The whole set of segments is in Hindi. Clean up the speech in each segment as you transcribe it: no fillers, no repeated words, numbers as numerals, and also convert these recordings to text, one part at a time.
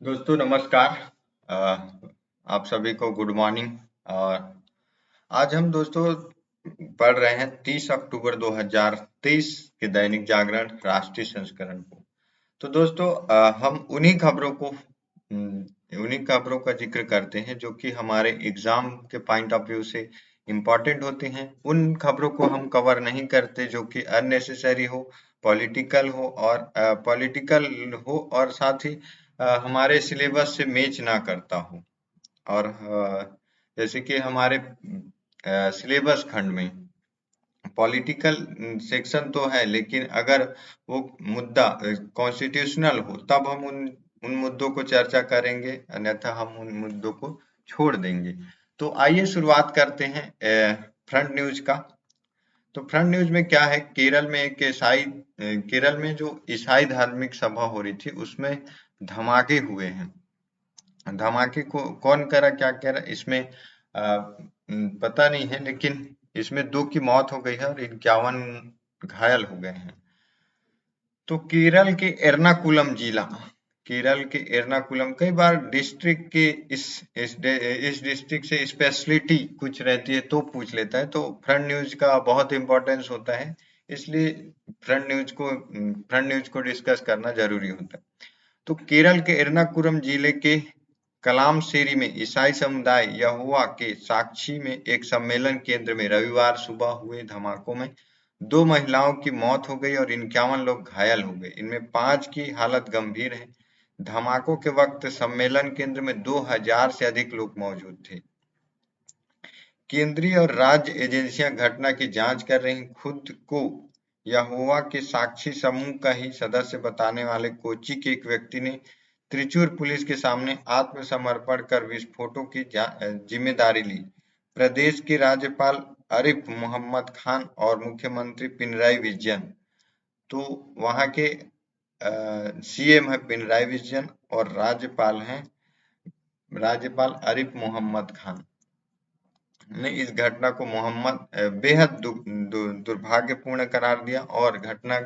दोस्तों नमस्कार। अ, आप सभी को गुड मॉर्निंग। और आज हम दोस्तों पढ़ रहे हैं 30 अक्टूबर 2023 के दैनिक जागरण राष्ट्रीय संस्करण को। तो दोस्तों हम उन्हीं खबरों का जिक्र करते हैं जो कि हमारे एग्जाम के पॉइंट ऑफ व्यू से इम्पोर्टेंट होते हैं। उन खबरों को हम कवर नहीं करते जो कि अननेसेसरी हो, पॉलिटिकल हो और साथ ही हमारे सिलेबस से मैच ना करता हो। और जैसे कि हमारे सिलेबस खंड में पॉलिटिकल सेक्शन तो है, लेकिन अगर वो मुद्दा कॉन्स्टिट्यूशनल हो तब हम उन मुद्दों को चर्चा करेंगे, अन्यथा हम उन मुद्दों को छोड़ देंगे। तो आइए शुरुआत करते हैं फ्रंट न्यूज का। तो फ्रंट न्यूज में क्या है, केरल में जो ईसाई धार्मिक सभा हो रही थी उसमें धमाके हुए हैं। धमाके को कौन करा, क्या करा, इसमें पता नहीं है, लेकिन इसमें 2 की मौत हो गई है और 51 घायल हो गए हैं। तो केरल के एर्नाकुलम कई बार डिस्ट्रिक्ट के इस डिस्ट्रिक्ट से स्पेशलिटी कुछ रहती है तो पूछ लेता है, तो फ्रंट न्यूज का बहुत इंपॉर्टेंस होता है, इसलिए फ्रंट न्यूज को डिस्कस करना जरूरी होता है। तो केरल के एर्नाकुलम जिले के कलामसेरी में ईसाई समुदाय यहोवा के साक्षी में एक सम्मेलन केंद्र में रविवार सुबह हुए धमाकों में 2 महिलाओं की मौत हो गई और 51 लोग घायल हो गए। इनमें 5 की हालत गंभीर है। धमाकों के वक्त सम्मेलन केंद्र में 2000 से अधिक लोग मौजूद थे। केंद्रीय और राज्य एजेंसियां घटना की जांच कर रही। खुद को यहोवा के साक्षी समूह का ही सदस्य बताने वाले कोच्चि के एक व्यक्ति ने त्रिचूर पुलिस के सामने आत्मसमर्पण कर विस्फोटों की जिम्मेदारी ली। प्रदेश के राज्यपाल आरिफ मोहम्मद खान और मुख्यमंत्री पिनराई विजयन, तो वहां के सीएम है पिनराई विजयन और राज्यपाल आरिफ मोहम्मद खान ने इस घटना को बेहद दुर्भाग्यपूर्ण करार दिया और घटना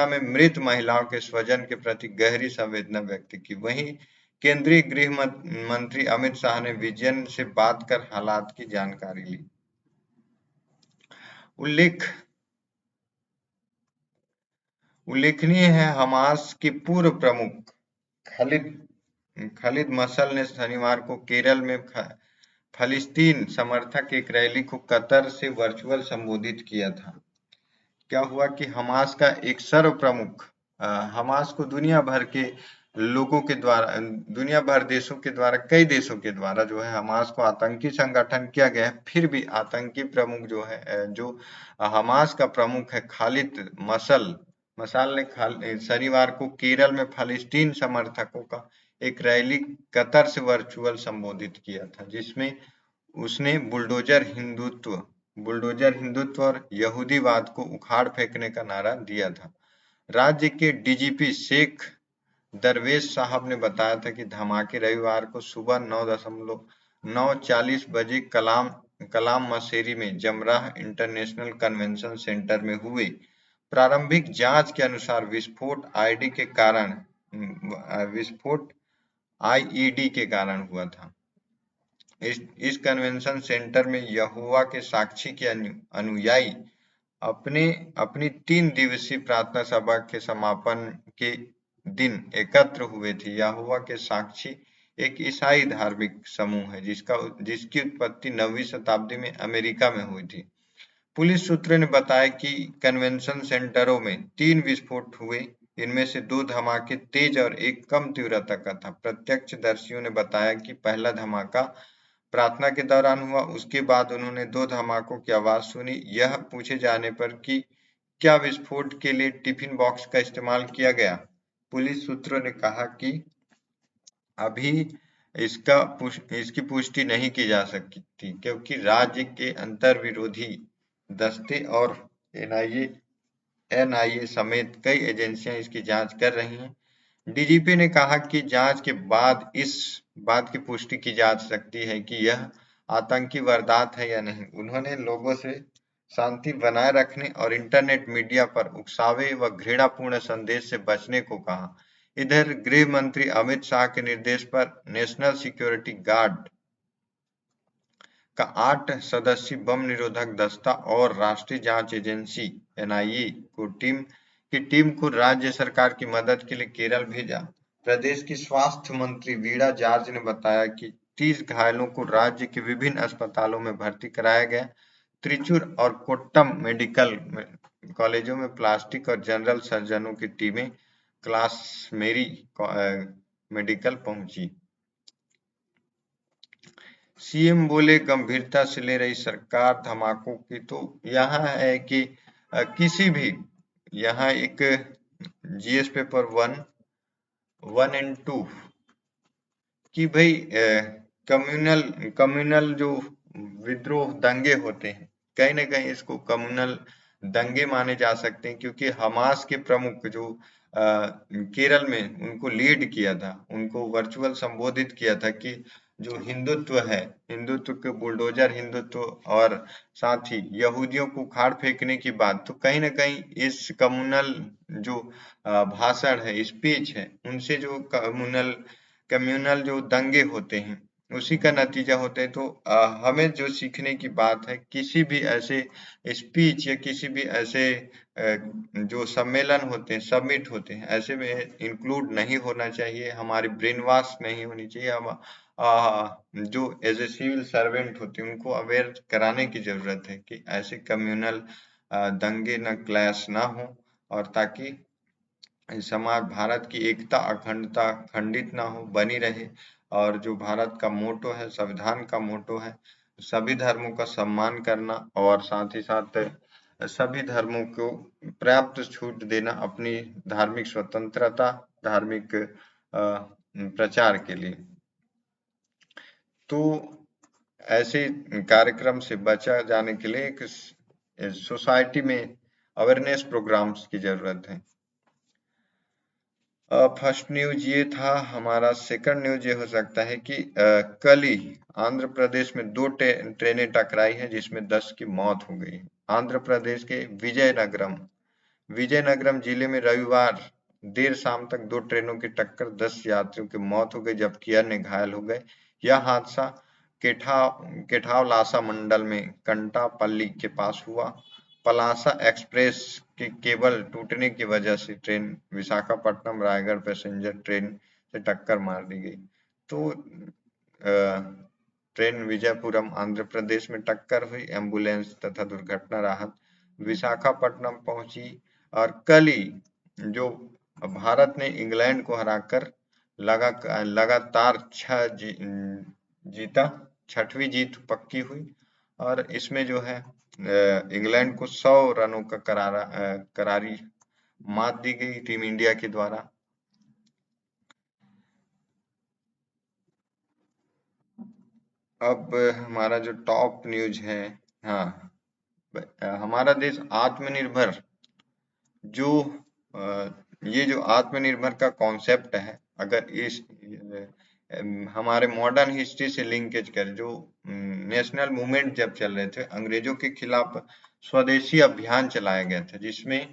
में मृत महिलाओं के स्वजन के प्रति गहरी संवेदना व्यक्त की। वहीं केंद्रीय गृह मंत्री अमित शाह ने विजयन से बात कर हालात की जानकारी ली। उल्लेखनीय है, हमास के पूर्व प्रमुख खालिद मसल ने शनिवार को केरल में फलस्तीन समर्थक एक रैली को कतर से वर्चुअल संबोधित किया था। क्या हुआ कि हमास का एक सर्व प्रमुख, हमास को दुनिया भर देशों के द्वारा कई देशों के द्वारा जो है हमास को आतंकी संगठन किया गया है, फिर भी आतंकी प्रमुख जो है, जो हमास का प्रमुख है खालिद मसाल ने शनिवार को केरल में फलस्तीन समर्थकों का एक रैली कतर से वर्चुअल संबोधित किया था, जिसमें उसने बुलडोजर हिंदुत्व और यहूदीवाद को उखाड़ फेंकने का नारा दिया था। राज्य के डीजीपी शेख दरवेश साहब ने बताया था कि धमाके रविवार को सुबह 9:40 बजे कलाम मसेरी में जमराह इंटरनेशनल कन्वेंशन सेंटर में हुए। प्रारंभिक जांच के अनुसार विस्फोट आईईडी के कारण हुआ था। इस कन्वेंशन सेंटर में यहोवा के साक्षी के अनुयायी अपनी 3 दिवसीय प्रार्थना सभा के समापन के दिन एकत्र हुए थे। यहोवा के साक्षी एक ईसाई धार्मिक समूह है जिसकी उत्पत्ति 9वीं शताब्दी में अमेरिका में हुई थी। पुलिस सूत्रों ने बताया कि कन्वेंशन सेंटरों में 3 विस्फोट हुए। इनमें से 2 धमाके तेज और एक कम तीव्रता का था। प्रत्यक्षदर्शियों ने बताया कि पहला धमाका प्रार्थना के दौरान हुआ। उसके बाद उन्होंने 2 धमाकों की आवाज सुनी। यह पूछे जाने पर कि क्या विस्फोट के लिए टिफिन बॉक्स का इस्तेमाल किया गया, पुलिस सूत्रों ने कहा कि अभी इसकी पुष्टि नहीं की जा सकती, क्योंकि राज्य के अंतर्विरोधी दस्ते और एनआईए समेत कई एजेंसियां इसकी जांच कर रही हैं। डीजीपी ने कहा कि जांच के बाद इस बात की पुष्टि की जा सकती है कि यह आतंकी वारदात है या नहीं। उन्होंने लोगों से शांति बनाए रखने और इंटरनेट मीडिया पर उकसावे व घृणापूर्ण संदेश से बचने को कहा। इधर गृह मंत्री अमित शाह के निर्देश पर नेशनल सिक्योरिटी गार्ड का 8 सदस्यीय बम निरोधक दस्ता और राष्ट्रीय जांच एजेंसी एनआईए की टीम को राज्य सरकार की मदद के लिए केरल भेजा। प्रदेश की स्वास्थ्य मंत्री वीणा जॉर्ज ने बताया कि 30 घायलों को राज्य के विभिन्न अस्पतालों में भर्ती कराया गया। त्रिचूर और कोट्टम मेडिकल कॉलेजों में प्लास्टिक और जनरल सर्जनों की टीमें क्लासमेरी मेडिकल पहुंची। सीएम बोले गंभीरता से ले रही सरकार धमाकों की। तो यहाँ है कि किसी भी यहाँ एक जीएस पेपर 1 एंड 2 कि भाई कम्युनल जो विद्रोह दंगे होते हैं, कहीं ना कहीं इसको कम्युनल दंगे माने जा सकते हैं, क्योंकि हमास के प्रमुख जो केरल में उनको लीड किया था, उनको वर्चुअल संबोधित किया था कि जो हिंदुत्व है, हिंदुत्व के बुलडोजर हिंदुत्व और साथ ही यहूदियों को उखाड़ फेंकने की बात, तो कहीं ना कहीं इस कम्युनल जो भाषण है, स्पीच है, उनसे जो कम्युनल जो दंगे होते हैं उसी का नतीजा होता है। तो हमें जो सीखने की बात है, किसी भी ऐसे स्पीच या किसी भी ऐसे जो सम्मेलन होते हैं, समिट होते हैं, ऐसे में इंक्लूड नहीं होना चाहिए। हमारी ब्रेन वॉश नहीं होनी चाहिए। हम जो एज ए सिविल सर्वेंट होते हैं उनको अवेयर कराने की जरूरत है कि ऐसे कम्युनल दंगे न क्लैश ना हो, और ताकि समाज भारत की एकता अखंडता खंडित ना हो, बनी रहे। और जो भारत का मोटो है, संविधान का मोटो है, सभी धर्मों का सम्मान करना और साथ ही साथ सभी धर्मों को पर्याप्त छूट देना अपनी धार्मिक स्वतंत्रता, धार्मिक प्रचार के लिए। तो ऐसे कार्यक्रम से बचा जाने के लिए एक सोसाइटी में अवेयरनेस प्रोग्राम्स की जरूरत है। फर्स्ट न्यूज ये था। हमारा सेकंड न्यूज ये हो सकता है कि कल ही आंध्र प्रदेश में 2 ट्रेनें टकराई हैं जिसमें 10 की मौत हो गई। आंध्र प्रदेश के विजयनगरम जिले में रविवार देर शाम तक 2 ट्रेनों की टक्कर 10 यात्रियों की मौत हो गई, जबकि अन्य घायल हो गए। यह हादसा केठावलासा मंडल में कंटापल्ली के पास हुआ। पलासा एक्सप्रेस के केबल टूटने की वजह से train Visakhapatnam Raigarh passenger train से टक्कर मार दी गई। तो ट्रेन विजयपुरम आंध्र प्रदेश में टक्कर हुई। एम्बुलेंस तथा दुर्घटना राहत विशाखापट्टनम पहुंची। और कल ही जो भारत ने इंग्लैंड को हराकर लगातार 6 जीता, 6वीं जीत पक्की हुई। और इसमें जो है इंग्लैंड को 100 रनों का करारी मात दी गई टीम इंडिया के द्वारा। अब हमारा जो टॉप न्यूज है, हाँ, हमारा देश आत्मनिर्भर जो ये जो आत्मनिर्भर का कॉन्सेप्ट है, अगर इस हमारे मॉडर्न हिस्ट्री से लिंकेज करें, जो नेशनल मूवमेंट जब चल रहे थे, अंग्रेजों के खिलाफ स्वदेशी अभियान चलाया गया था, जिसमें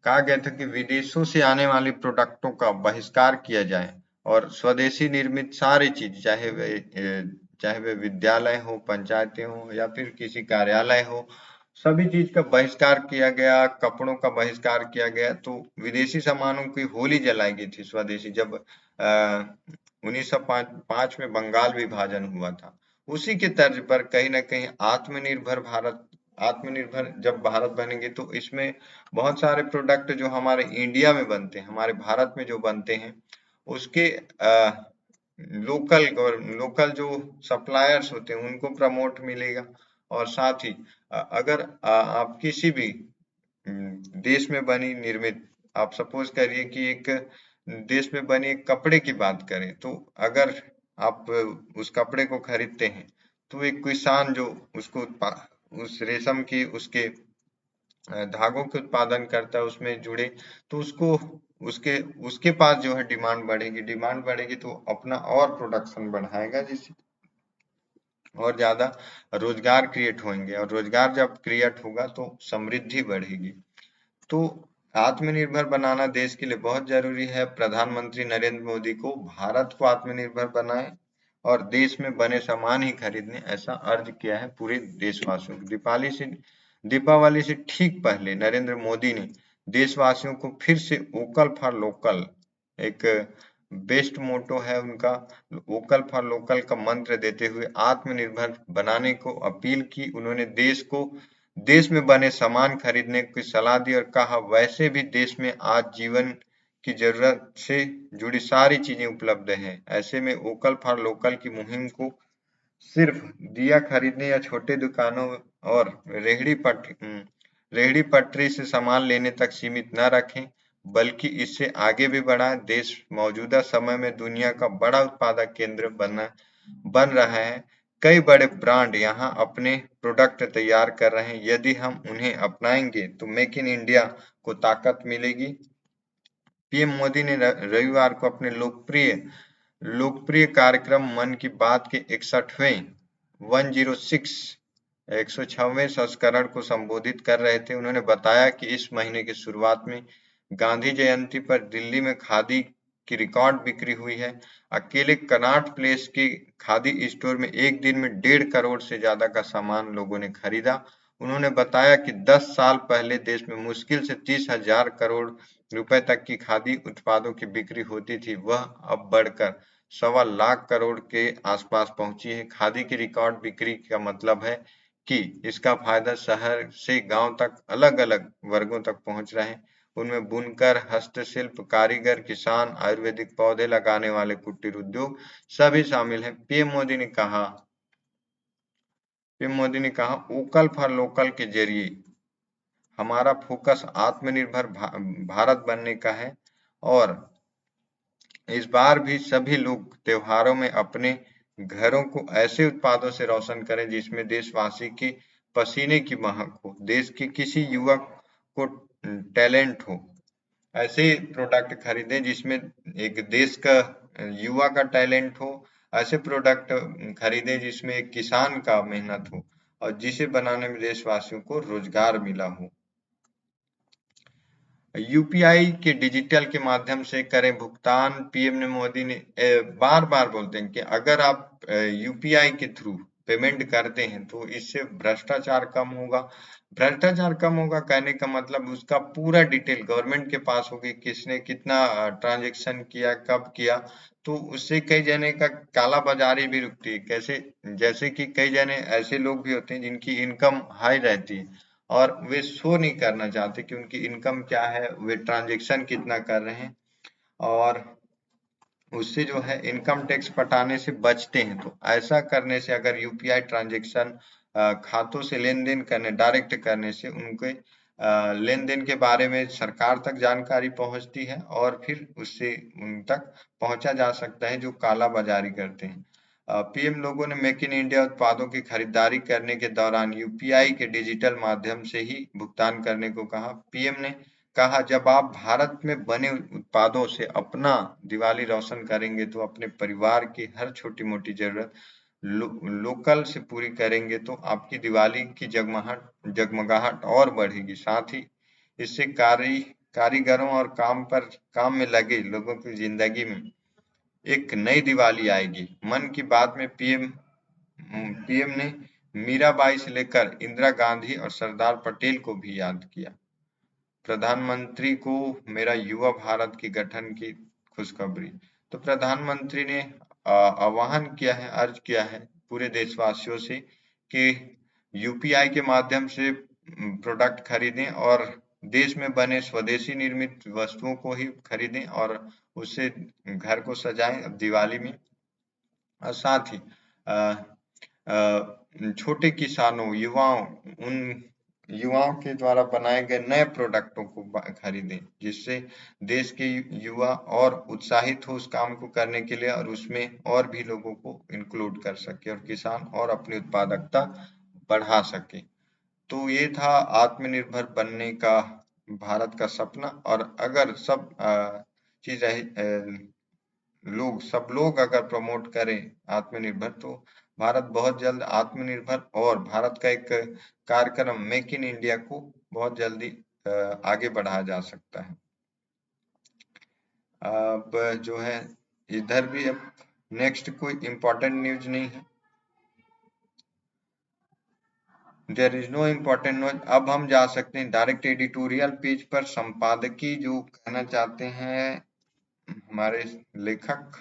कहा गया था कि विदेशों से आने वाले प्रोडक्टों का बहिष्कार किया जाए और स्वदेशी निर्मित सारी चीज, चाहे वे विद्यालय हो, पंचायतें हो या फिर किसी कार्यालय हो, सभी चीज का बहिष्कार किया गया। कपड़ों का बहिष्कार किया गया। तो विदेशी सामानों की होली जलाई गई थी स्वदेशी, जब 1905 में बंगाल विभाजन हुआ था। उसी के तर्ज पर कहीं ना कहीं आत्मनिर्भर जब भारत बनेंगे तो इसमें बहुत सारे प्रोडक्ट जो हमारे इंडिया में बनते हैं, हमारे भारत में जो बनते हैं, उसके लोकल जो सप्लायर्स होते हैं उनको प्रमोट मिलेगा। और साथ ही अगर आप किसी भी देश में बनी निर्मित, आप सपोज करिए कि एक देश में बनी एक कपड़े की बात करें, तो अगर आप उस कपड़े को खरीदते हैं तो एक किसान जो उसको उस रेशम की उसके धागों के उत्पादन करता है, उसमें जुड़े, तो उसको उसके उसके पास जो है डिमांड बढ़ेगी तो अपना और प्रोडक्शन बढ़ाएगा, जिससे और ज्यादा रोजगार क्रिएट होंगे। और रोजगार जब क्रिएट होगा तो समृद्धि बढ़ेगी। तो आत्मनिर्भर बनाना देश के लिए बहुत जरूरी है। प्रधानमंत्री नरेंद्र मोदी को भारत को आत्मनिर्भर बनाए और देश में बने सामान ही खरीदने, ऐसा अर्ज किया है पूरे देशवासियों को। दीपावली से ठीक पहले नरेंद्र मोदी ने देशवासियों को फिर से वोकल फॉर लोकल, एक बेस्ट मोटो है उनका, वोकल फॉर लोकल का मंत्र देते हुए आत्मनिर्भर बनाने को अपील की। उन्होंने देश में बने सामान खरीदने की सलाह दी और कहा वैसे भी देश में आज जीवन की जरूरत से जुड़ी सारी चीजें उपलब्ध हैं। ऐसे में वोकल फॉर लोकल की मुहिम को सिर्फ दिया खरीदने या छोटे दुकानों और रेहड़ी पटरी से सामान लेने तक सीमित न रखें, बल्कि इससे आगे भी बढ़ाएं। देश मौजूदा समय में दुनिया का बड़ा उत्पादक केंद्र बन रहा है। कई बड़े ब्रांड यहाँ अपने प्रोडक्ट तैयार कर रहे हैं। यदि हम उन्हें अपनाएंगे तो मेक इन इंडिया को ताकत मिलेगी। पीएम मोदी ने रविवार को अपने लोकप्रिय कार्यक्रम मन की बात के 106वें संस्करण को संबोधित कर रहे थे। उन्होंने बताया कि इस महीने की शुरुआत में गांधी जयंती पर दिल्ली में खादी की रिकॉर्ड बिक्री हुई है। अकेले कनॉट प्लेस के खादी स्टोर में एक दिन में 1.5 करोड़ से ज्यादा का सामान लोगों ने खरीदा। उन्होंने बताया कि 10 साल पहले देश में मुश्किल से 30,000 करोड़ रुपए तक की खादी उत्पादों की बिक्री होती थी, वह अब बढ़कर 1.25 करोड़ के आसपास पहुंची है। खादी की रिकॉर्ड बिक्री का मतलब है कि इसका फायदा शहर से गांव तक अलग-अलग वर्गों तक पहुंच रहे हैं। उनमें बुनकर, हस्तशिल्प कारीगर, किसान, आयुर्वेदिक पौधे लगाने वाले, कुटीर उद्योग सभी शामिल हैं। पीएम मोदी ने कहा वोकल फॉर लोकल के जरिए हमारा फोकस आत्मनिर्भर भारत बनने का है और इस बार भी सभी लोग त्योहारों में अपने घरों को ऐसे उत्पादों से रोशन करें जिसमें देशवासी के पसीने की महक हो, देश के किसी युवक को टैलेंट हो। ऐसे प्रोडक्ट खरीदें जिसमें एक देश का युवा का टैलेंट हो। ऐसे प्रोडक्ट खरीदें जिसमें एक किसान का मेहनत हो और जिसे बनाने में देशवासियों को रोजगार मिला हो। यूपीआई के डिजिटल के माध्यम से करें भुगतान। पीएम ने मोदी ने बार बार बोलते हैं कि अगर आप यूपीआई के थ्रू पेमेंट करते हैं तो इससे भ्रष्टाचार कम होगा। भ्रष्टाचार कम होगा कहने का मतलब उसका पूरा डिटेल गवर्नमेंट के पास होगी, किसने कितना ट्रांजैक्शन किया, कब किया। तो उससे कई जने का काला बाजारी भी रुकती है। कैसे? जैसे कि कई जने ऐसे लोग भी होते हैं जिनकी इनकम हाई रहती है और वे शो नहीं करना चाहते कि उनकी इनकम क्या है, वे ट्रांजैक्शन कितना कर रहे हैं और उससे जो है इनकम टैक्स पटाने से बचते हैं। तो ऐसा करने से अगर यूपीआई ट्रांजैक्शन खातों से लेन-देन करने, डायरेक्ट करने से उनके लेन-देन के बारे में सरकार तक जानकारी पहुंचती है और फिर उससे उन तक पहुंचा जा सकता है जो काला बाजारी करते हैं। पीएम लोगों ने मेक इन इंडिया उत्पादों की खरीदारी करने के दौरान यूपीआई के डिजिटल माध्यम से ही भुगतान करने को कहा। पीएम ने कहा जब आप भारत में बने उत्पादों से अपना दिवाली रोशन करेंगे तो अपने परिवार की हर छोटी मोटी जरूरत लोकल से पूरी करेंगे तो आपकी दिवाली की जगमगाहट और बढ़ेगी। साथ ही इससे कारीगरों और काम में लगे लोगों की जिंदगी में एक नई दिवाली आएगी। मन की बात में पीएम ने मीराबाई से लेकर इंदिरा गांधी और सरदार पटेल को भी याद किया। प्रधानमंत्री को मेरा युवा भारत के गठन की खुशखबरी। तो प्रधानमंत्री ने आह्वान किया है, अर्ज किया है पूरे देशवासियों से कि यूपीआई के माध्यम से प्रोडक्ट खरीदें और देश में बने स्वदेशी निर्मित वस्तुओं को ही खरीदें और उससे घर को सजाएं दिवाली में। और साथ ही छोटे किसानों, उन युवाओं के द्वारा बनाए गए नए प्रोडक्टों को खरीदें जिससे देश के युवा और उत्साहित हो उस काम को करने के लिए और उसमें और भी लोगों को इंक्लूड कर सके और किसान और अपनी उत्पादकता बढ़ा सके। तो ये था आत्मनिर्भर बनने का भारत का सपना। और अगर सब लोग अगर प्रमोट करें आत्मनिर्भर तो भारत बहुत जल्द आत्मनिर्भर और भारत का एक कार्यक्रम मेक इन इंडिया को बहुत जल्दी आगे बढ़ाया जा सकता है। अब जो है इधर भी अब नेक्स्ट कोई इम्पोर्टेंट न्यूज नहीं है, there is no important news. अब हम जा सकते हैं डायरेक्ट एडिटोरियल पेज पर। संपादकीय जो कहना चाहते हैं हमारे लेखक,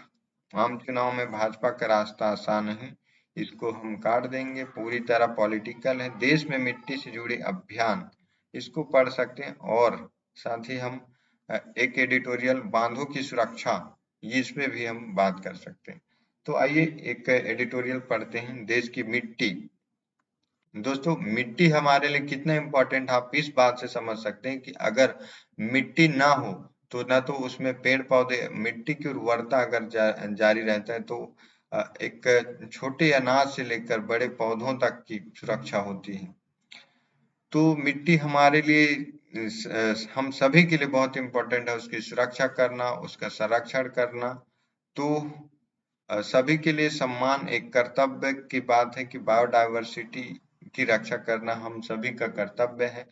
आम चुनाव में भाजपा का रास्ता आसान नहीं, इसको हम काट देंगे, पूरी तरह पॉलिटिकल है, देश में मिट्टी से जुड़े अभियान, इसको पढ़ सकते हैं। और साथ ही हम एक एडिटोरियल बांधों की सुरक्षा, इस पे भी हम बात कर सकते हैं। तो आइए एक एडिटोरियल पढ़ते हैं। देश की मिट्टी। दोस्तों, मिट्टी हमारे लिए कितना इम्पोर्टेंट आप इस बात से समझ सकते हैं कि अगर मिट्टी ना हो तो ना तो उसमें पेड़ पौधे, मिट्टी की उर्वरता अगर जारी रहता है तो एक छोटे अनाज से लेकर बड़े पौधों तक की सुरक्षा होती है। तो मिट्टी हमारे लिए हम सभी के लिए बहुत इम्पोर्टेंट है, उसकी सुरक्षा करना, उसका संरक्षण करना। तो सभी के लिए सम्मान एक कर्तव्य की बात है कि बायोडायवर्सिटी की रक्षा करना हम सभी का कर्तव्य है।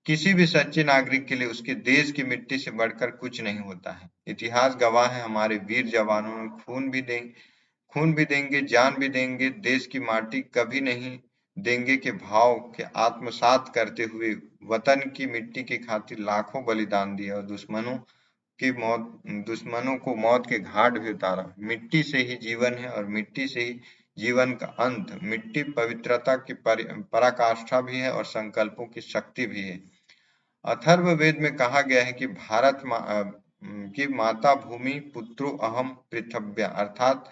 किसी भी सच्चे नागरिक के लिए उसके देश की मिट्टी से बढ़कर कुछ नहीं होता है। इतिहास गवाह है, हमारे वीर जवानों ने खून भी देंगे, जान भी देंगे, देश की माटी कभी नहीं देंगे के भाव के आत्मसात करते हुए वतन की मिट्टी की खातिर लाखों बलिदान दिए और दुश्मनों को मौत के घाट भी उतारा। मिट्टी से ही जीवन है और मिट्टी से ही जीवन का अंत। मिट्टी पवित्रता की पराकाष्ठा भी है और संकल्पों की शक्ति भी है। अथर्ववेद में कहा गया है कि की माता भूमि पुत्रो अहम पृथव्या, अर्थात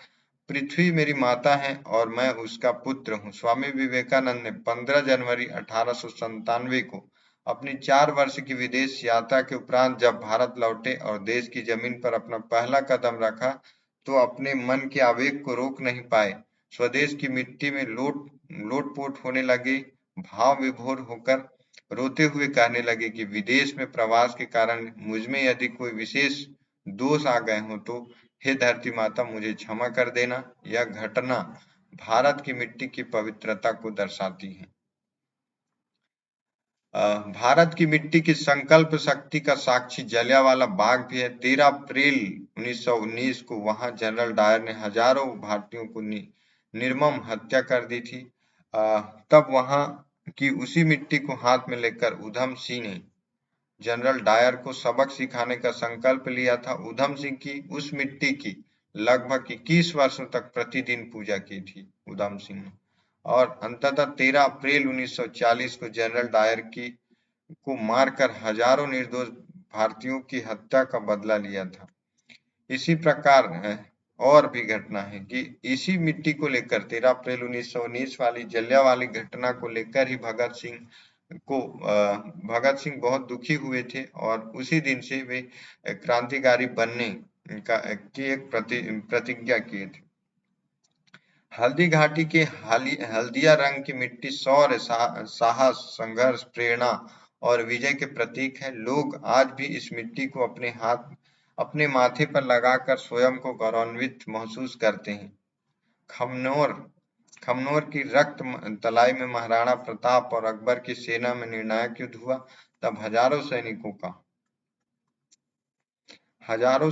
पृथ्वी मेरी माता है और मैं उसका पुत्र हूँ। स्वामी विवेकानंद ने 15 जनवरी 1897 को अपनी 4 वर्ष की विदेश यात्रा के उपरांत जब भारत लौटे और देश की जमीन पर अपना पहला कदम रखा तो अपने मन के आवेग को रोक नहीं पाए। स्वदेश की मिट्टी में लोटपोट होने लगे, भाव विभोर होकर रोते हुए कहने लगे कि विदेश में प्रवास के कारण मुझमें यदि कोई विशेष दोष आ गए हो तो हे धरती माता मुझे क्षमा कर देना। यह घटना भारत की मिट्टी की पवित्रता को दर्शाती है। भारत की मिट्टी की संकल्प शक्ति का साक्षी जलियांवाला बाग भी है। 13 अप्रैल 1919 को वहां जनरल डायर ने हजारों भारतीयों को निर्मम हत्या कर दी थी। तब वहां की उसी मिट्टी को हाथ में लेकर उधम सिंह ने जनरल डायर को सबक सिखाने का संकल्प लिया था। उधम सिंह की उस मिट्टी की लगभग 21 वर्षों तक प्रतिदिन पूजा की थी उधम सिंह ने, और अंततः 13 अप्रैल 1940 को जनरल डायर की को मारकर हजारों निर्दोष भारतीयों की हत्या का बदला लिया था। इसी प्रकार और भी घटना है कि इसी मिट्टी को लेकर 13 अप्रैल 1919 वाली जलियांवाला घटना को लेकर ही भगत सिंह बहुत दुखी हुए थे और उसी दिन से वे क्रांतिकारी बनने की एक प्रतिज्ञा किए थे। हल्दी घाटी के हल्दिया रंग की मिट्टी शौर्य, साहस, संघर्ष, प्रेरणा और विजय के प्रतीक है। लोग आज भी इस मिट्टी को अपने माथे पर लगाकर स्वयं को गौरवान्वित महसूस करते हैं। खमनोर की रक्त तलाई में महाराणा प्रताप और अकबर की सेना में निर्णायक युद्ध हुआ। तब हजारों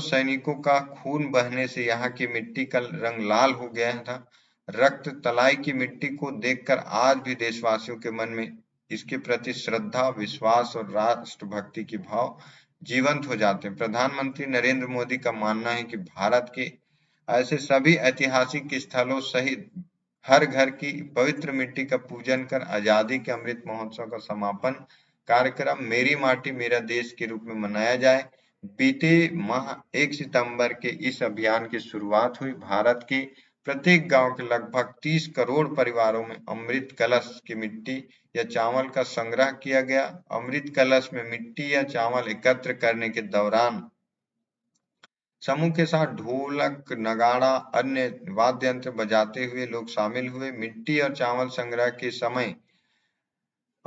सैनिकों का खून बहने से यहाँ की मिट्टी का रंग लाल हो गया था। रक्त तलाई की मिट्टी को देखकर आज भी देशवासियों के मन में इसके प्रति श्रद्धा, विश्वास और राष्ट्रभक्ति की भाव जीवंत हो जाते हैं। प्रधानमंत्री नरेंद्र मोदी का मानना है कि भारत के ऐसे सभी ऐतिहासिक स्थलों सहित हर घर की पवित्र मिट्टी का पूजन कर आजादी के अमृत महोत्सव का समापन कार्यक्रम मेरी माटी मेरा देश के रूप में मनाया जाए। बीते माह 1 सितंबर के इस अभियान की शुरुआत हुई। भारत के प्रत्येक गांव के लगभग 30 करोड़ परिवारों में अमृत कलश की मिट्टी या चावल का संग्रह किया गया। अमृत कलश में मिट्टी या चावल एकत्र करने के दौरान समूह के साथ ढोलक, नगाड़ा, अन्य वाद्य यंत्र बजाते हुए लोग शामिल हुए। मिट्टी और चावल संग्रह के समय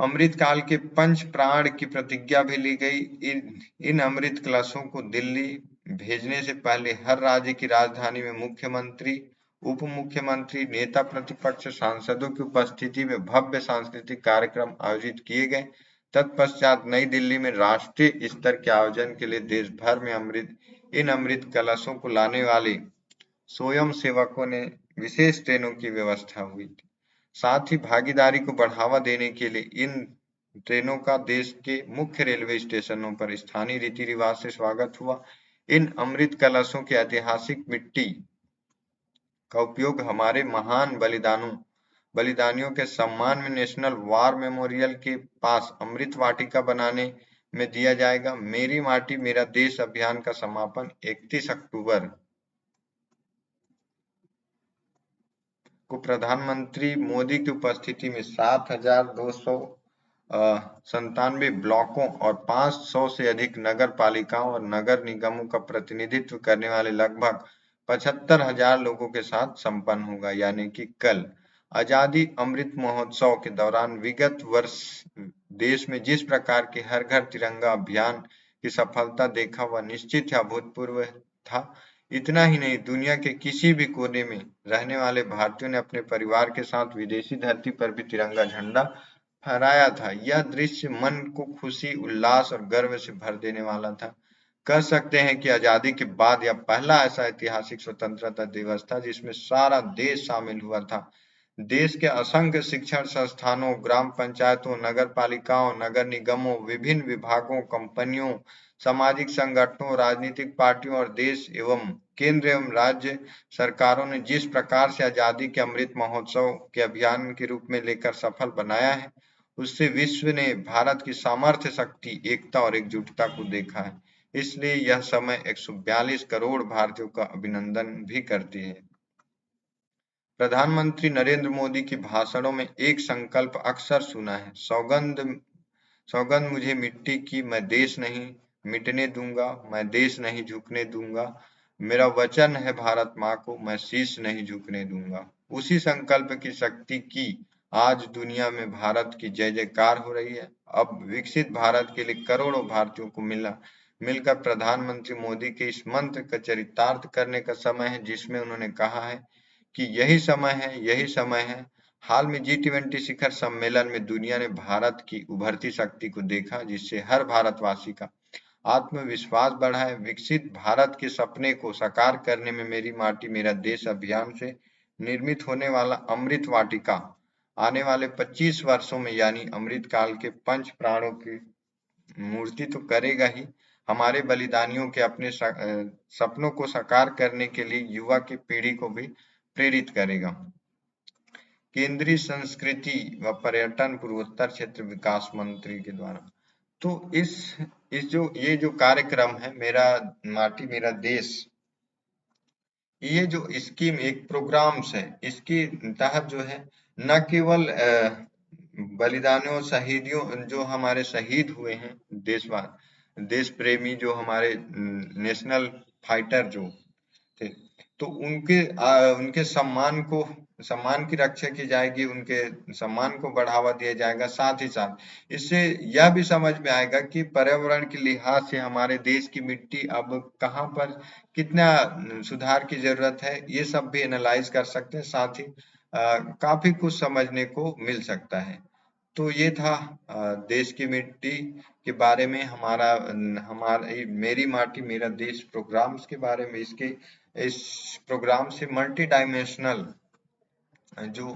अमृत काल के पंच प्राण की प्रतिज्ञा भी ली गई। इन अमृत कलशों को दिल्ली भेजने से पहले हर राज्य की राजधानी में मुख्यमंत्री, उप मुख्यमंत्री, नेता प्रतिपक्ष, सांसदों की उपस्थिति में भव्य सांस्कृतिक कार्यक्रम आयोजित किए गए। तत्पश्चात नई दिल्ली में राष्ट्रीय स्तर के आयोजन के लिए देश भर में इन अमृत कलशों को लाने वाले स्वयं सेवकों ने विशेष ट्रेनों की व्यवस्था हुई थी। साथ ही भागीदारी को बढ़ावा देने के लिए इन ट्रेनों का देश के मुख्य रेलवे स्टेशनों पर स्थानीय रीति रिवाज से स्वागत हुआ। इन अमृत कलशों की ऐतिहासिक मिट्टी का उपयोग हमारे महान बलिदानियों के सम्मान में नेशनल वॉर मेमोरियल के पास अमृत वाटिका बनाने में दिया जाएगा। मेरी माटी मेरा देश अभियान का समापन 31 अक्टूबर को प्रधानमंत्री मोदी की उपस्थिति में 7,297 ब्लॉकों और 500 से अधिक नगर पालिकाओं और नगर निगमों का प्रतिनिधित्व करने वाले लगभग 75,000 लोगों के साथ संपन्न होगा। यानी कि कल आजादी अमृत महोत्सव के दौरान विगत वर्ष देश में जिस प्रकार के हर घर तिरंगा अभियान की सफलता देखा वह निश्चित ही अभूतपूर्व था। इतना ही नहीं, दुनिया के किसी भी कोने में रहने वाले भारतीयों ने अपने परिवार के साथ विदेशी धरती पर भी तिरंगा झंडा फहराया था। यह दृश्य मन को खुशी, उल्लास और गर्व से भर देने वाला था। कह सकते हैं कि आजादी के बाद यह पहला ऐसा ऐतिहासिक स्वतंत्रता दिवस था जिसमें सारा देश शामिल हुआ था। देश के असंख्य शिक्षण संस्थानों, ग्राम पंचायतों, नगर पालिकाओं, नगर निगमों, विभिन्न विभागों, कंपनियों, सामाजिक संगठनों, राजनीतिक पार्टियों और देश एवं केंद्र एवं राज्य सरकारों ने जिस प्रकार से आजादी के अमृत महोत्सव के अभियान के रूप में लेकर सफल बनाया है, उससे विश्व ने भारत की सामर्थ्य, शक्ति, एकता और एकजुटता को देखा है। इसलिए यह समय 142 करोड़ भारतीयों का अभिनंदन भी करती है। प्रधानमंत्री नरेंद्र मोदी के भाषणों में एक संकल्प अक्सर सुना है, सौगंध मुझे मिट्टी की, मैं देश नहीं मिटने दूंगा, मैं देश नहीं झुकने दूंगा, मेरा वचन है भारत माँ को, मैं शीश नहीं झुकने दूंगा। उसी संकल्प की शक्ति की आज दुनिया में भारत की जय जयकार हो रही है। अब विकसित भारत के लिए करोड़ों भारतीयों को मिलकर प्रधानमंत्री मोदी के इस मंत्र का चरितार्थ करने का समय है, जिसमें उन्होंने कहा है कि यही समय है। हाल में G20 शिखर सम्मेलन में दुनिया ने भारत की उभरती शक्ति को देखा, जिससे हर भारतवासी का आत्मविश्वास बढ़ा है। विकसित भारत के सपने को साकार करने में मेरी माटी मेरा देश अभियान से निर्मित होने वाला अमृत वाटिका आने वाले 25 वर्षों में यानी अमृत काल के पंच प्राणों की मूर्ति तो करेगा ही, हमारे बलिदानियों के अपने सपनों को साकार करने के लिए युवा की पीढ़ी को भी प्रेरित करेगा। केंद्रीय संस्कृति व पर्यटन पूर्वोत्तर क्षेत्र विकास मंत्री के द्वारा तो ये जो कार्यक्रम है मेरा माटी मेरा देश, ये जो स्कीम एक प्रोग्राम्स है, इसके तहत जो है न केवल बलिदानियों शहीदियों जो हमारे शहीद हुए हैं देश प्रेमी जो हमारे नेशनल फाइटर जो थे, तो उनके सम्मान की रक्षा की जाएगी, उनके सम्मान को बढ़ावा दिया जाएगा। साथ ही साथ इससे यह भी समझ में आएगा कि पर्यावरण के लिहाज से हमारे देश की मिट्टी अब कहाँ पर कितना सुधार की जरूरत है, ये सब भी एनालाइज कर सकते हैं। साथ ही काफी कुछ समझने को मिल सकता है। तो ये था देश की मिट्टी के बारे में हमारे मेरी माटी मेरा देश प्रोग्राम्स के बारे में। इस प्रोग्राम से मल्टी डायमेंशनल जो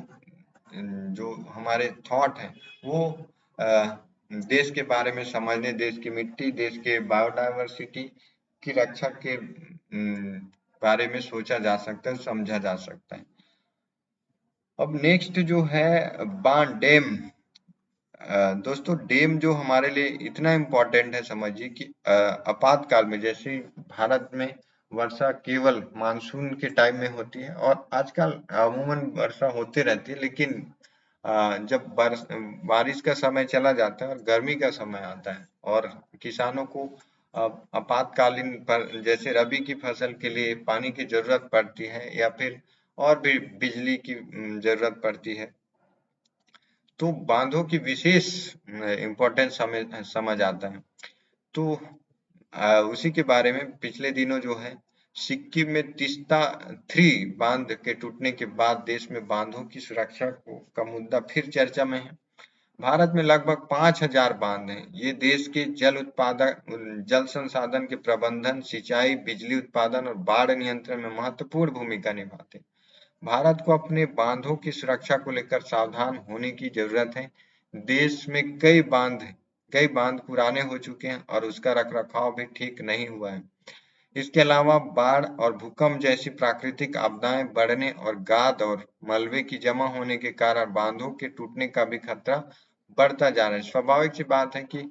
हमारे थॉट है वो देश के बारे में समझने, देश की मिट्टी, देश के बायोडायवर्सिटी की रक्षा के बारे में सोचा जा सकता है, समझा जा सकता है। अब नेक्स्ट जो है बांध डैम। दोस्तों डैम जो हमारे लिए इतना इम्पोर्टेंट है, समझिए कि आपातकाल में जैसे भारत में वर्षा केवल मानसून के टाइम में होती है और आजकल अमूमन वर्षा होते रहती है, लेकिन जब बारिश का समय चला जाता है और गर्मी का समय आता है और किसानों को आपातकालीन पर जैसे रबी की फसल के लिए पानी की जरूरत पड़ती है या फिर और भी बिजली की जरूरत पड़ती है, तो बांधों की विशेष इम्पोर्टेंस समझ आता है। तो उसी के बारे में पिछले दिनों जो है सिक्किम में तीस्ता 3 बांध के टूटने के बाद देश में बांधों की सुरक्षा का मुद्दा फिर चर्चा में है। भारत में लगभग 5,000 बांध हैं। ये देश के जल संसाधन के प्रबंधन, सिंचाई, बिजली उत्पादन और बाढ़ नियंत्रण में महत्वपूर्ण भूमिका निभाते हैं। भारत को अपने बांधों की सुरक्षा को लेकर सावधान होने की जरूरत है। देश में कई बांध पुराने हो चुके हैं और उसका रखरखाव भी ठीक नहीं हुआ है। इसके अलावा बाढ़ और भूकंप जैसी प्राकृतिक आपदाएं बढ़ने और गाद और मलबे की जमा होने के कारण बांधों के टूटने का भी खतरा बढ़ता जा रहा है। स्वाभाविक सी बात है कि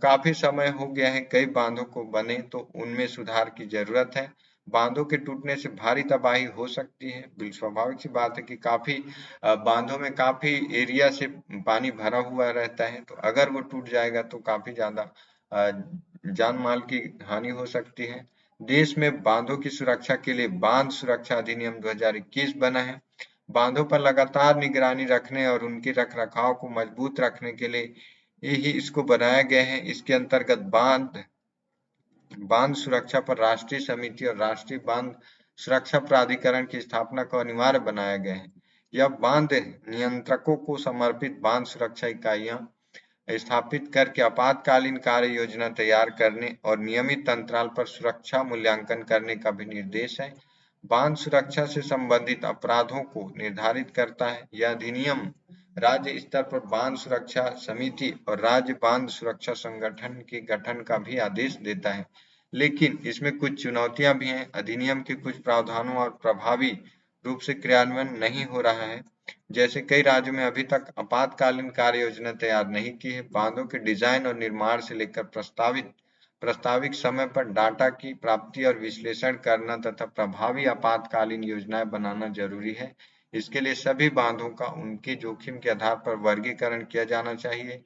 काफी समय हो गया है कई बांधों को बने, तो उनमें सुधार की जरूरत है। बांधों के टूटने से भारी तबाही हो सकती है। बिल्कुल स्वाभाविक सी बात है कि काफी बांधों में काफी एरिया से पानी भरा हुआ रहता है, तो अगर वो टूट जाएगा तो काफी ज्यादा जान माल की हानि हो सकती है। देश में बांधों की सुरक्षा के लिए बांध सुरक्षा अधिनियम 2021 बना है। बांधों पर लगातार निगरानी रखने और उनके रखरखाव को मजबूत रखने के लिए ही इसको बनाया गया है। इसके अंतर्गत बांध सुरक्षा पर राष्ट्रीय समिति और राष्ट्रीय बांध सुरक्षा प्राधिकरण की स्थापना को अनिवार्य बनाया गया है। यह बांध नियंत्रकों को समर्पित बांध सुरक्षा इकाइयां स्थापित करके आपातकालीन कार्य योजना तैयार करने और नियमित अंतराल पर सुरक्षा मूल्यांकन करने का भी निर्देश है। बांध सुरक्षा से संबंधित अपराधों को निर्धारित करता है। यह अधिनियम राज्य स्तर पर बांध सुरक्षा समिति और राज्य बांध सुरक्षा संगठन के गठन का भी आदेश देता है। लेकिन इसमें कुछ चुनौतियां भी हैं। अधिनियम के कुछ प्रावधानों और प्रभावी रूप से क्रियान्वयन नहीं हो रहा है। जैसे कई राज्यों में अभी तक आपातकालीन कार्य योजना तैयार नहीं की है। बांधों के डिजाइन और निर्माण से लेकर प्रस्तावित समय पर डाटा की प्राप्ति और विश्लेषण करना तथा प्रभावी आपातकालीन योजनाएं बनाना जरूरी है। इसके लिए सभी बांधों का उनके जोखिम के आधार पर वर्गीकरण किया जाना चाहिए।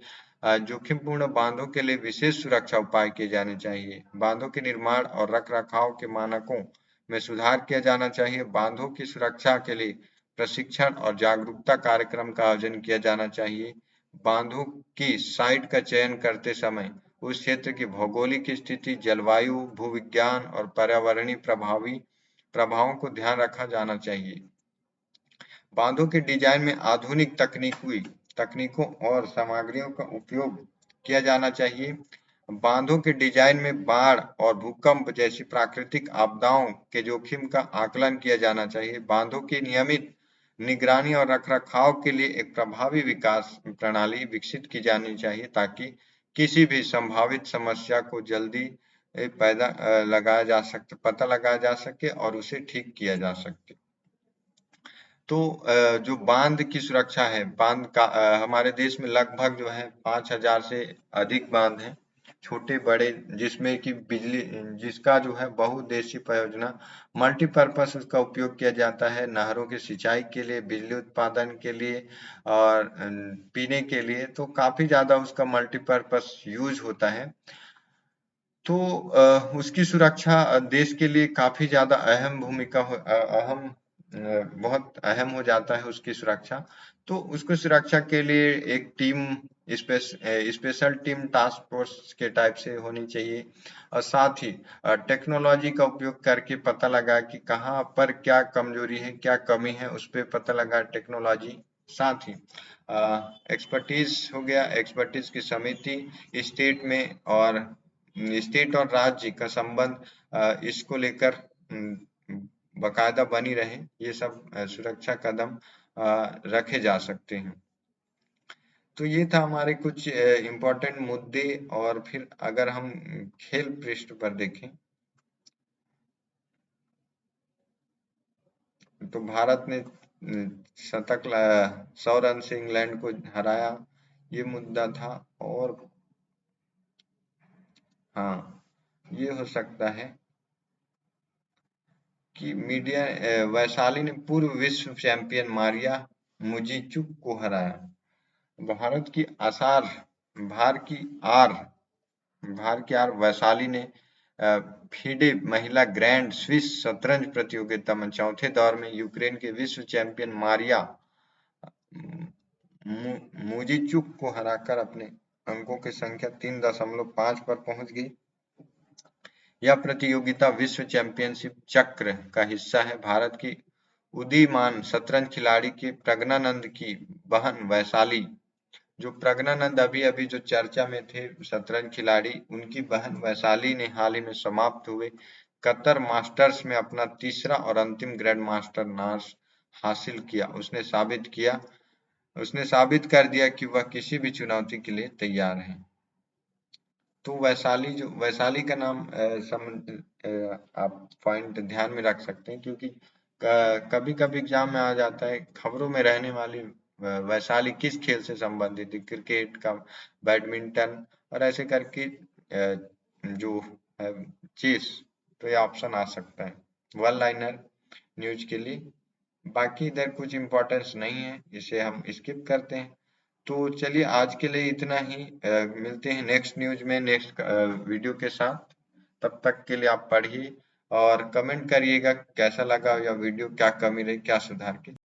जोखिमपूर्ण बांधों के लिए विशेष सुरक्षा उपाय किए जाने चाहिए। बांधों के निर्माण और रखरखाव के मानकों में सुधार किया जाना चाहिए। बांधों की सुरक्षा के लिए प्रशिक्षण और जागरूकता कार्यक्रम का आयोजन किया जाना चाहिए। बांधों की साइट का चयन करते समय उस क्षेत्र की भौगोलिक स्थिति, जलवायु, भूविज्ञान और पर्यावरणीय प्रभावों को ध्यान रखा जाना चाहिए। बांधों के डिजाइन में आधुनिक तकनीकों और सामग्रियों का उपयोग किया जाना चाहिए। बांधों के डिजाइन में बाढ़ और भूकंप जैसी प्राकृतिक आपदाओं के जोखिम का आकलन किया जाना चाहिए। बांधों की नियमित निगरानी और रखरखाव के लिए एक प्रभावी विकास प्रणाली विकसित की जानी चाहिए, ताकि किसी भी संभावित समस्या को जल्दी पता लगाया जा सके और उसे ठीक किया जा सके। तो जो बांध की सुरक्षा है, बांध का हमारे देश में लगभग जो है 5,000 से अधिक बांध हैं, छोटे बड़े, जिसमें कि जिसका जो है बहुउद्देशीय परियोजना मल्टीपर्पस उसका उपयोग किया जाता है। नहरों की सिंचाई के लिए, बिजली उत्पादन के लिए और पीने के लिए, तो काफी ज्यादा उसका मल्टीपर्पस यूज होता है। तो उसकी सुरक्षा देश के लिए काफी ज्यादा बहुत अहम हो जाता है उसकी सुरक्षा। तो उसको सुरक्षा के लिए एक स्पेशल टीम टास्क फोर्स के टाइप से होनी चाहिए और साथ ही टेक्नोलॉजी का उपयोग करके पता लगा कि कहाँ पर क्या कमजोरी है, क्या कमी है, उस पर पता लगा टेक्नोलॉजी। साथ ही एक्सपर्टीज हो गया, एक्सपर्टीज की समिति स्टेट और राज्य का संबंध इसको लेकर बाकायदा बनी रहे, ये सब सुरक्षा कदम रखे जा सकते हैं। तो ये था हमारे कुछ इम्पोर्टेंट मुद्दे। और फिर अगर हम खेल पृष्ठ पर देखें तो भारत ने 100 रन से इंग्लैंड को हराया, ये मुद्दा था। और हाँ, ये हो सकता है कि वैशाली ने पूर्व विश्व चैंपियन मारिया मुजिचुक को हराया। भारत की आसार भार की आर वैशाली ने फीडे महिला ग्रैंड स्विस शतरंज प्रतियोगिता में चौथे दौर में यूक्रेन के विश्व चैंपियन मारिया मुजिचुक को हराकर अपने अंकों की संख्या 3.5 पर पहुंच गई। यह प्रतियोगिता विश्व चैंपियनशिप चक्र का हिस्सा है। भारत की उदीयमान शतरंज खिलाड़ी के प्रज्ञानंद की बहन वैशाली जो प्रज्ञानंद अभी अभी जो चर्चा में थे शतरंज खिलाड़ी, उनकी बहन वैशाली ने हाल ही में समाप्त हुए कतर मास्टर्स में अपना तीसरा और अंतिम ग्रैंड मास्टर नाम हासिल किया। उसने साबित कर दिया कि वह किसी भी चुनौती के लिए तैयार है। तो वैशाली का नाम आप पॉइंट ध्यान में रख सकते हैं, क्योंकि कभी कभी एग्जाम में आ जाता है खबरों में रहने वाली वैशाली किस खेल से संबंधित है, क्रिकेट का, बैडमिंटन और ऐसे करके जो चेस, तो ये ऑप्शन आ सकता है वन लाइनर न्यूज के लिए। बाकी इधर कुछ इम्पोर्टेंस नहीं है, इसे हम स्किप करते हैं। तो चलिए आज के लिए इतना ही, मिलते हैं नेक्स्ट न्यूज में नेक्स्ट वीडियो के साथ। तब तक के लिए आप पढ़िए और कमेंट करिएगा कैसा लगा या वीडियो, क्या कमी रही, क्या सुधार की।